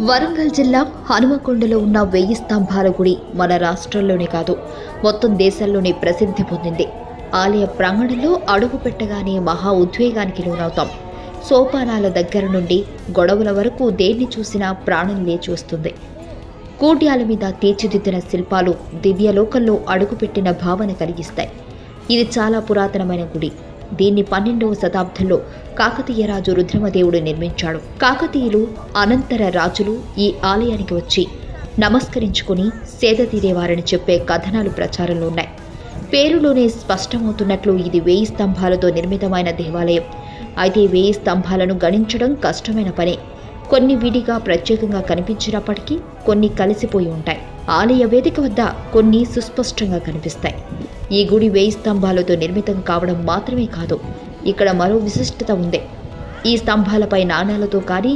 వరంగల్ జిల్లా హనుమకొండలో ఉన్న 1000 స్తంభాల గుడి మన రాష్ట్రంలోనే కాదు మొత్తం దేశంలోనే ప్రసిద్ధి పొందింది. ఆలయ ప్రాంగణంలో అడుగు పెట్టగానే మహా ఉద్వేగానికి లోనవుతాం. సోపానాల దగ్గర నుండి గొడవల వరకు దేన్ని చూసినా ప్రాణం లేచి వస్తుంది. కూడ్యాల మీద తీర్చిదిద్దిన శిల్పాలు దివ్యలోకంలో అడుగుపెట్టిన భావన కలిగిస్తాయి. ఇది చాలా పురాతనమైన గుడి. దీన్ని 12వ శతాబ్దంలో కాకతీయ రాజు రుద్రమదేవుడు నిర్మించాడు. కాకతీయులు అనంతర రాజులు ఈ ఆలయానికి వచ్చి నమస్కరించుకుని సేద తీరేవారని చెప్పే కథనాలు ప్రచారంలో ఉన్నాయి. పేరులోనే స్పష్టమవుతున్నట్లు ఇది 1000 స్తంభాలతో నిర్మితమైన దేవాలయం. అయితే 1000 స్తంభాలను గణించడం కష్టమైన పనే. కొన్ని విడిగా ప్రత్యేకంగా కనిపించినప్పటికీ కొన్ని కలిసిపోయి ఉంటాయి. ఆలయ వేదిక వద్ద కొన్ని సుస్పష్టంగా కనిపిస్తాయి. ఈ గుడి 1000 స్తంభాలతో నిర్మితం కావడం మాత్రమే కాదు, ఇక్కడ మరో విశిష్టత ఉంది. ఈ స్తంభాలపై నాణాలతో కానీ